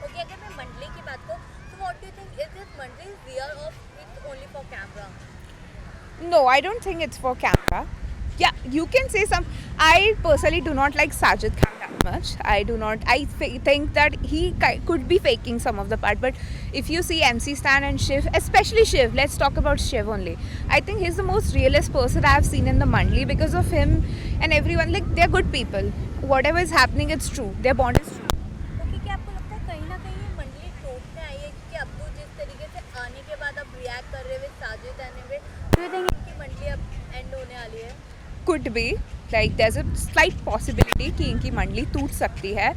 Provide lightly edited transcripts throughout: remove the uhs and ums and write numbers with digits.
Okay, अगर मैं मंडली की बात करूँ, तो what do you think, is this मंडली रियल और it's only for camera? No, I don't think it's for camera. Yeah, you can say some. I personally do not like Sajid Khan that much. I do not. Think that he could be faking some of the part. But if you see MC Stan and Shiv, especially Shiv, let's talk about Shiv only. I think he's the most realist person I have seen in the Mandli because of him and everyone. Like, they're good people. Whatever is happening, it's true. Their bond is true. Okay, क्या आपको लगता है कहीं ना कहीं ये मंडली टूटने आई है, क्योंकि अब्दू जिस तरीके से आने के बाद अब रिएक्ट कर रहे हुए साजिद आने में, डू यू थिंक इनकी मंडली अब एंड होने वाली है? Could be, like there's a slight possibility कि इनकी मंडली टूट सकती है,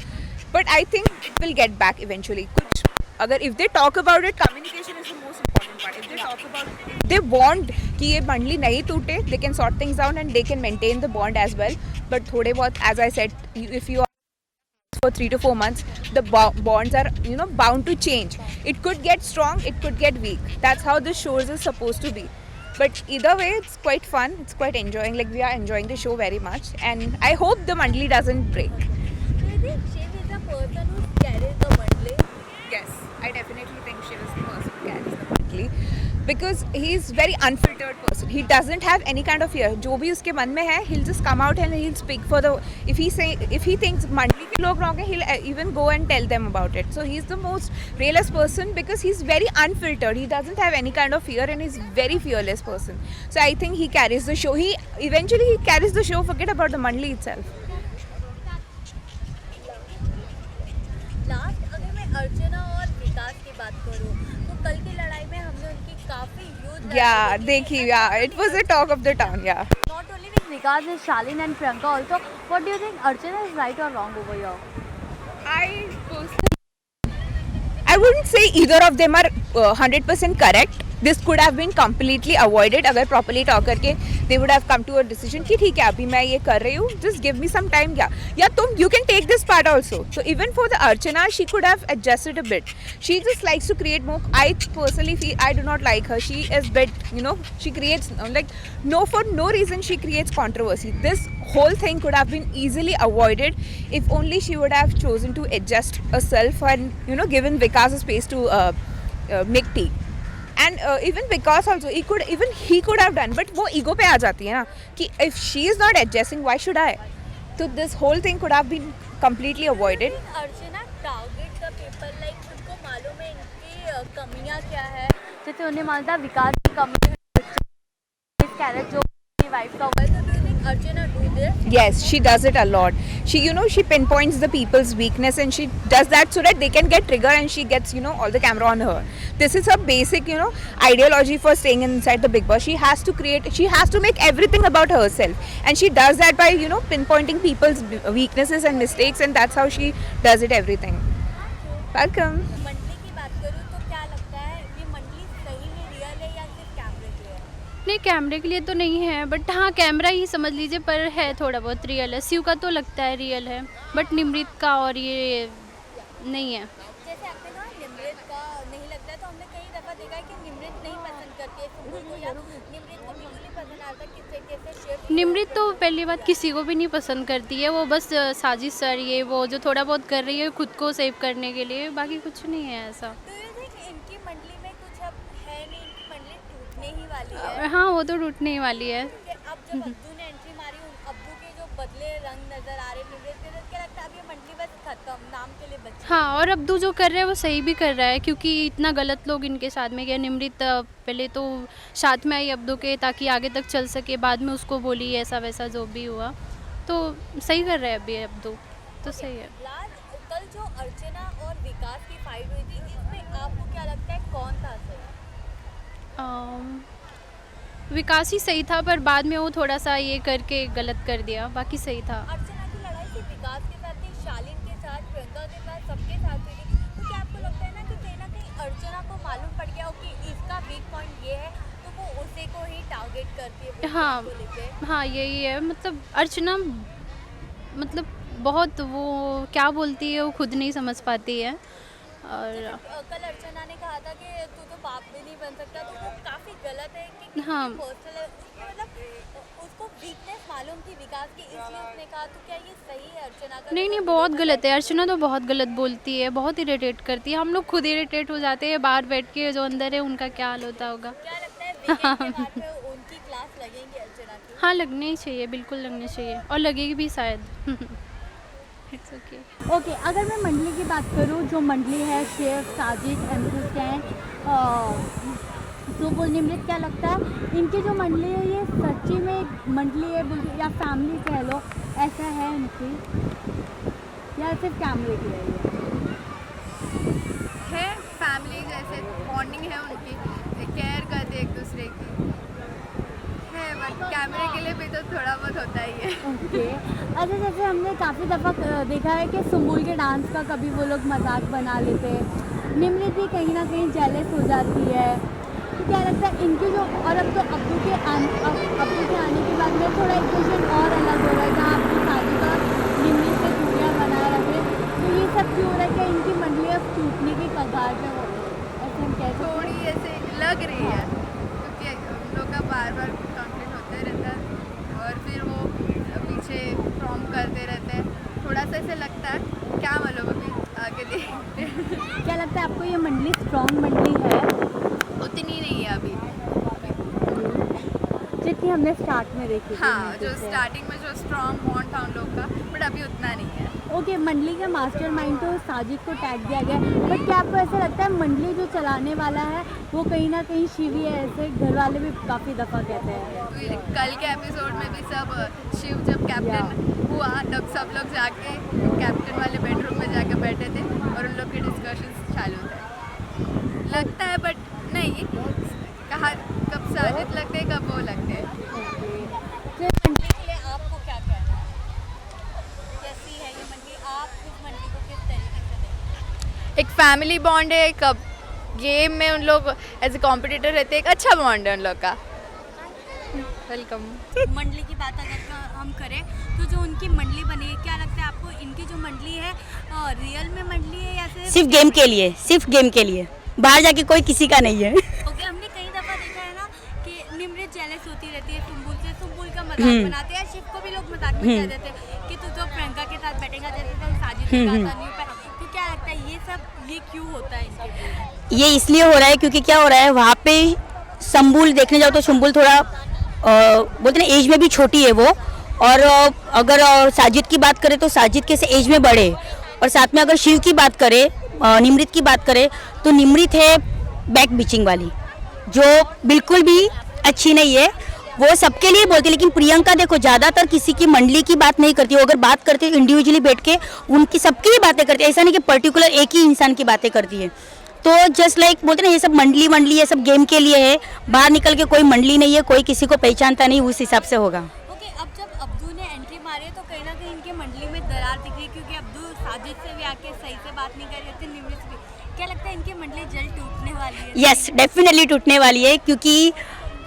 but I think it will get back eventually. कुछ अगर if they talk about it, communication is the most important part. If they talk about it, if they want कि ये मंडली नहीं टूटे, they can sort things out and they can maintain the bond as well. But थोड़े बहुत, as I said, if you are for 3 to 4 months, the bonds are bound to change. It could get strong, it could get weak. That's how the shows is supposed to be. But either way, it's quite fun, it's quite enjoying, like we are enjoying the show very much, and I hope the mandli doesn't break. Do you think Shiv is a person who carries the mandli? Yes, I definitely think Shiv is the person who carries the mandli because he's very unfiltered person. He doesn't have any kind of fear. जो भी उसके मन में है, he'll just come out and he'll speak for the. If he thinks mandli के लोग wrong है, he'll even go and tell them about it. So he's the most realist person because he's very unfiltered. He doesn't have any kind of fear and he's very fearless person. So I think he carries the show. He eventually carries the show. Forget about the mandli itself. Last अगर मैं अर्चना और विकास की बात करूँ, तो कल की लड़ाई में हमने उनकी काफी यूज Yeah, देखी. Yeah, it was a talk of the town. Yeah. Not only with Vikas, is Shalin and Priyanka also. What do you think, Archana is right और wrong over here? I wouldn't say either of them are 100% correct. This could have been completely avoided अगर properly talk करके they would have come to a decision कि ठीक है अभी मैं ये कर रही हूँ, just give me some time. या तुम you can take this part also. So even for the Archana, she could have adjusted a bit. She just likes to create more. I personally feel I do not like her. She is bit, she creates like for no reason she creates controversy. This whole thing could have been easily avoided if only she would have chosen to adjust herself and given Vikas a space to make tea. And even Vikas also, he could have done, but वो ego पे आ जाती है ना कि if she is not adjusting, why should I? So this whole thing could have been completely avoided. Archana target the people, like उनको मालूम है इनकी कमियां क्या है. जैसे उन्हें मालूम था विकास की कमी, इस कैरेक्टर जो वाइफ का हुआ है, तो do you think Archana do this? Yes, she does it a lot. She pinpoints the people's weakness and she does that so that they can get triggered and she gets, all the camera on her. This is her basic, ideology for staying inside the Big Boss. She has to make everything about herself. And she does that by, pinpointing people's weaknesses and mistakes, and that's how she does it everything. Welcome. मंडली की बात करूँ तो क्या लगता है, ये मंडली सही में रियल है या सिर्फ कैमरे के लिए? नहीं, कैमरे के लिए तो नहीं है, बट हाँ कैमरा ही समझ लीजिए, पर है थोड़ा बहुत रियल है. शिव का तो लगता है रियल है, बट निमृत का और ये नहीं है. जैसे आपने कहा निमृत का नहीं लगता है, तो हमने कई दफ़ा देखा है कि निमृत नहीं पसंद करती है सुबह को, या निमृत को बिल्कुल नहीं पसंद आता किस तरीके से शिव. निमृत तो पहली बात किसी को भी नहीं पसंद करती है, वो बस साजिश सर ये वो जो थोड़ा बहुत कर रही है खुद को सेव करने के लिए, बाकी कुछ नहीं है ऐसा. डू यू थिंक इनकी मंडली में कुछ अब है नहीं, इनकी मंडली टूटने ही वाली है? हाँ वो तो टूटने ही वाली है. कि अब जब अब्दू ने एंट्री मारी, अब्दू के जो बदले रंग नजर आ रहे निमृत के, तो क्या लगता है अब ये मंडली बस खत्म, नाम के लिए बची? हाँ, और अब्दू जो कर रहा है वो सही भी कर रहा है, क्योंकि इतना गलत लोग इनके साथ में गया. निमृत पहले तो साथ में आई अब्दू के ताकि आगे तक चल सके, बाद में उसको बोली ऐसा वैसा जो भी हुआ, तो सही कर रहा है अभी अब्दू, तो सही है. कल जो अर्चना और विकास की फाइट हुई थी, इसमें आपको क्या लगता है कौन था सही? विकास ही सही था, पर बाद में वो थोड़ा सा ये करके गलत कर दिया, बाकी सही था. अर्चना की लड़ाई सिर्फ विकास के साथ नहीं, शालिन के साथ, प्रियंका के साथ, सबके साथ हुई थी. तो क्या आपको लगता है ना कि कहीं ना कहीं अर्चना को मालूम पड़ गया हो कि इसका वीक पॉइंट ये है, तो वो उसी को ही टारगेट करती है weak हाँ point को लेके? हाँ यही है, मतलब अर्चना बहुत वो क्या बोलती है वो खुद नहीं समझ पाती है, और कल अर्चना ने कहा था कि तू तो बाप भी नहीं बन सकता, तो वो काफी गलत है कि हाँ। पर्सनल मतलब उसको वीकनेस मालूम थी विकास की, इसलिए उसने कहा। तो क्या ये सही है अर्चना का? नहीं नहीं, बहुत गलत है। अर्चना तो बहुत गलत बोलती है, बहुत इरिटेट करती है। हम लोग खुद इरिटेट हो जाते हैं बाहर बैठ के, जो अंदर है उनका क्या हाल होता होगा। क्या लगता है वीकेंड के बाद में उनकी क्लास लगेंगी अर्चना की? हाँ, लगने ही चाहिए, बिल्कुल लगने चाहिए, और लगेगी भी शायद। It's okay. ओके, अगर मैं मंडली की बात करूँ, जो मंडली है chef, Sajid, MS gang, Subul, Nimrit, क्या लगता है इनकी जो मंडली है ये सच्ची में एक मंडली है या फैमिली कह लो, ऐसा है इनकी, या सिर्फ कैमरे की है ये? है फैमिली जैसे बॉन्डिंग है उनकी, केयर करते एक दूसरे की है, बट कैमरे के लिए भी तो थोड़ा बहुत होता ही है। ओके, अच्छा, जैसे हमने काफ़ी दफ़ा देखा है कि सुबुल के डांस का कभी वो लोग मजाक बना लेते हैं, निमृत भी कहीं ना कहीं जेलस हो जाती है, तो क्या लगता है इनकी जो, और अब तो अब्दू के आने के बाद में थोड़ा इक्वेशन और अलग हो रहा है, जहाँ अपनी साजिद और निमृत से दूरियाँ बनाए रखे, तो ये सब क्यों हो रहा है? क्या इनकी मंडली अब टूटने की कगार पे हो, ऐसे हम कह सकते हैं? थोड़ी ऐसे लग रही है, क्योंकि हम लोग का बार बार कॉन्फ्लिक्ट होते रहता है और फिर वो पीछे प्रॉम करते रहते हैं, थोड़ा सा ऐसे लगता है, क्या मालूम अभी आगे देखते हैं। क्या लगता है आपको ये मंडली स्ट्रॉन्ग मंडली है? उतनी नहीं है अभी। जितनी हमने स्टार्ट में देखी थी। हाँ, जो जैसे। स्टार्टिंग में जो स्ट्रॉन्ग बॉन्ड था उन लोग का, बट अभी उतना नहीं है। ओके, मंडली का मास्टरमाइंड तो साजिद को टैग दिया गया, बट क्या आपको ऐसा लगता है मंडली जो चलाने वाला है वो कहीं ना कहीं शिव ही है? ऐसे घर वाले भी काफ़ी दफ़ा कहते हैं। कल के एपिसोड में भी सब शिव जब कैप्टन हुआ तब सब लोग जाके कैप्टन वाले बेडरूम में जाके बैठे थे और उन लोग के डिस्कशंस चालू थे। लगता है बट नहीं, कहा कब साजिद लगते हैं कब वो लगते हैं। मंडली के लिए आपको क्या कहना है? कैसी है ये मंडली? आप इस मंडली को किस तरीके से देखते हैं? एक फैमिली बॉन्ड है, एक गेम में उन लोग एज ए कॉम्पिटिटर रहते हैं, एक अच्छा बॉन्ड है उन लोग का। वेलकम। मंडली की बात अगर हम करें तो जो उनकी मंडली बनी है, क्या लगता है आपको इनकी जो मंडली है रियल में मंडली है या सिर्फ गेम के लिए, सिर्फ गेम के लिए, बाहर जाके कोई किसी का नहीं है। ओके, हमने कई दफा देखा है ना कि निमृत जेलस होती रहती है सुम्बुल से, सुम्बुल का मजाक बनाते हैं, शिव को भी लोग मजाक में कह देते हैं कि तू तो प्रियंका के साथ बैठेगा जैसे तो साजिद के साथ नहीं हो पाए। तो क्या लगता है ये क्यों होता है इनके बीच? ये इसलिए हो रहा है क्योंकि क्या हो रहा है वहाँ पे, संबुल देखने जाओ तो संबुल थोड़ा बोलते ना एज में भी छोटी है वो, और अगर साजिद की बात करें तो साजिद के से एज में बड़े, और साथ में अगर शिव की बात करें, निमृत की बात करें तो निमृत है बैक बिचिंग वाली, जो बिल्कुल भी अच्छी नहीं है। वो सबके लिए बोलती है, लेकिन प्रियंका देखो ज़्यादातर किसी की मंडली की बात नहीं करती, वो अगर बात करती है इंडिविजुअली बैठ के उनकी सबकी ही बातें करती है, ऐसा नहीं कि पर्टिकुलर एक ही इंसान की बातें करती है। तो जस्ट लाइक बोलते ना ये सब मंडली ये सब गेम के लिए है, बाहर निकल के कोई मंडली नहीं है, कोई किसी को पहचानता नहीं, उस हिसाब से होगा। ओके, अब जब अब्दू ने एंट्री मारी है तो कहीं ना कहीं इनके मंडली में दरार दिख रही है, क्योंकि अब्दू साजिद से भी आके सही से बात नहीं कर रहे थे, निमृत से भी। क्या लगता है इनकी मंडली जल्द टूटने वाली है? यस, डेफिनेटली टूटने वाली है, क्योंकि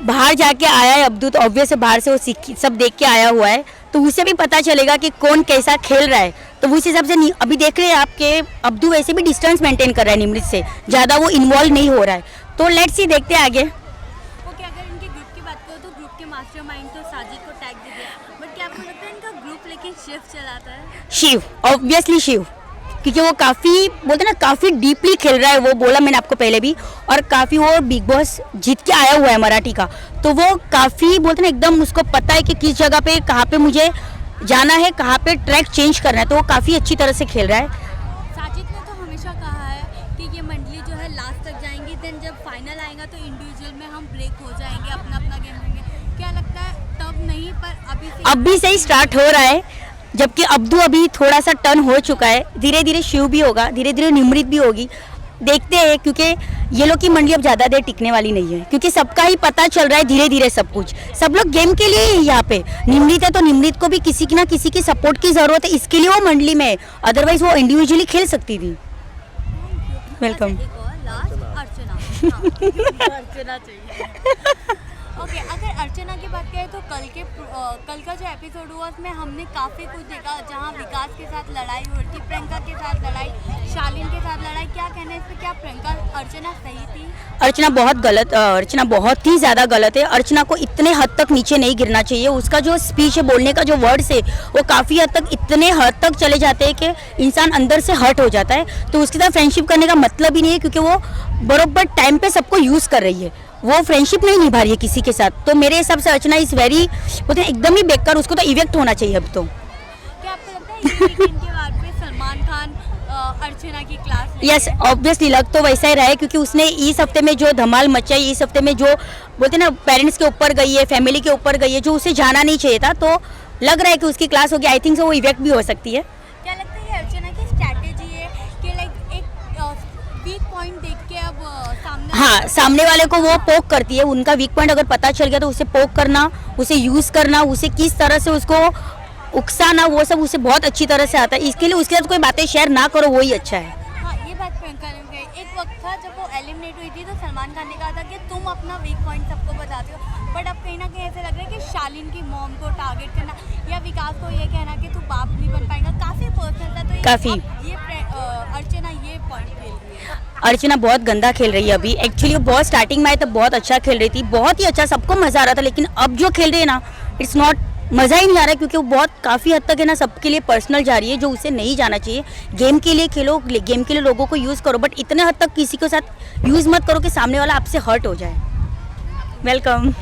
बाहर जाके आया है अब्दू, तो ऑब्वियस है बाहर से वो सब देख के आया हुआ है, तो उसे भी पता चलेगा कि कौन कैसा खेल रहा है। तो उस हिसाब से अभी देख रहे हैं आपके अब्दू वैसे भी डिस्टेंस मेंटेन कर रहा है निमृत से, ज़्यादा वो इन्वॉल्व नहीं हो रहा है, तो लेट्स सी, देखते हैं आगे। ओके, अगर इनके ग्रुप की बात करो तो ग्रुप के मास्टरमाइंड तो साजिद को टैग दे दिया, बट क्या आपको लगता है इनका ग्रुप लेकिन शिव चलाता है? शिव, ऑब्वियसली शिव, क्योंकि वो काफ़ी बोलते ना काफ़ी डीपली खेल रहा है, वो बोला मैंने आपको पहले भी, और काफ़ी वो बिग बॉस जीत के आया हुआ है मराठी का, तो वो काफ़ी बोलते ना एकदम उसको पता है कि किस जगह पे कहाँ पे मुझे जाना है, कहाँ पे ट्रैक चेंज करना है, तो वो काफ़ी अच्छी तरह से खेल रहा है। साजिद ने तो हमेशा कहा है कि ये मंडली जो है लास्ट तक जाएंगी, देन जब फाइनल आएगा तो इंडिविजुअल में हम ब्रेक हो जाएंगे, अपना अपना गेम खेलेंगे। क्या लगता है तब नहीं, पर अभी से ही स्टार्ट हो रहा है, जबकि अब्दू अभी थोड़ा सा टर्न हो चुका है, धीरे धीरे शिव भी होगा, धीरे धीरे निमृत भी होगी, देखते हैं, क्योंकि ये लोग की मंडली अब ज़्यादा देर टिकने वाली नहीं है, क्योंकि सबका ही पता चल रहा है धीरे धीरे सब कुछ, सब लोग गेम के लिए ही यहाँ पे। निमृत है तो निमृत को भी किसी की ना किसी की सपोर्ट की ज़रूरत है, इसके लिए वो मंडली में है, अदरवाइज वो इंडिविजुअली खेल सकती थी। वेलकम। अर्चना चाहिए। ओके, अगर अर्चना की बात करें तो कल का जो एपिसोड हुआ उसमें हमने काफ़ी कुछ देखा, जहाँ विकास के साथ लड़ाई हो रही थी, प्रियंका के साथ लड़ाई, शालीन के साथ लड़ाई। क्या कहना है इस पे, क्या प्रियंका अर्चना सही थी? अर्चना बहुत गलत, अर्चना बहुत ही ज़्यादा गलत है। अर्चना को इतने हद तक नीचे नहीं गिरना चाहिए। उसका जो स्पीच है, बोलने का जो वर्ड्स है, वो काफ़ी हद तक इतने हद तक चले जाते हैं कि इंसान अंदर से हर्ट हो जाता है। तो उसके साथ फ्रेंडशिप करने का मतलब ही नहीं है, क्योंकि वो बरोबर टाइम पे सबको यूज़ कर रही है, वो फ्रेंडशिप नहीं निभा रही है किसी के साथ। तो मेरे हिसाब से अर्चना इज़ वेरी, बोलते हैं एकदम ही बेकार, उसको तो इवेक्ट होना चाहिए अब तो। क्या आपको लगता है ये वीकेंड के बाद पे सलमान खान अर्चना की क्लास लेंगे? यस, ऑब्वियसली लग तो वैसा ही रहा है, क्योंकि उसने इस हफ्ते में जो धमाल मचाई, इस हफ्ते में जो बोलते ना पेरेंट्स के ऊपर गई है, फैमिली के ऊपर गई है, जो उसे जाना नहीं चाहिए था, तो लग रहा है कि उसकी क्लास होगी। आई थिंक सो वो इवेक्ट भी हो सकती है। क्या लगता है ये अर्चना की स्ट्रैटेजी है कि लाइक एक वीक पॉइंट देख के अब सामने हाँ, सामने वाले को वो पोक करती है। उनका वीक पॉइंट अगर पता चल गया तो उसे पोक करना, उसे यूज़ करना, उसे किस तरह से उसको उकसाना, वो सब उसे बहुत अच्छी तरह से आता है। इसके लिए उसके साथ कोई बातें शेयर ना करो, वही अच्छा है। हाँ, ये बात प्रियंका ने कही। एक वक्त था जब वो एलिमिनेट हुई थी तो सलमान खान ने कहा था कि तुम अपना वीक पॉइंट सबको बताते हो, बट अब कहीं ना कहीं ऐसे लग रहा है कि शालीन की मॉम को टारगेट करना या विकास को ये कहना कि तू बाप नहीं बन पाएगा, काफ़ी पर्सनल था। तो काफ़ी। ये अर्चना ये पॉइंट खेल रही है। अर्चना बहुत गंदा खेल रही है अभी। एक्चुअली वो बहुत स्टार्टिंग में आई तो बहुत अच्छा खेल रही थी, बहुत ही अच्छा, सबको मज़ा आ रहा था। लेकिन अब जो खेल रही है ना, इट्स नॉट, मज़ा ही नहीं आ रहा है, क्योंकि वो बहुत काफ़ी हद तक है ना सबके लिए पर्सनल जा रही है, जो उसे नहीं जाना चाहिए। गेम के लिए खेलो, गेम के लिए लोगों को यूज़ करो, बट इतने हद तक किसी के साथ यूज़ मत करो कि सामने वाला आपसे हर्ट हो जाए। वेलकम।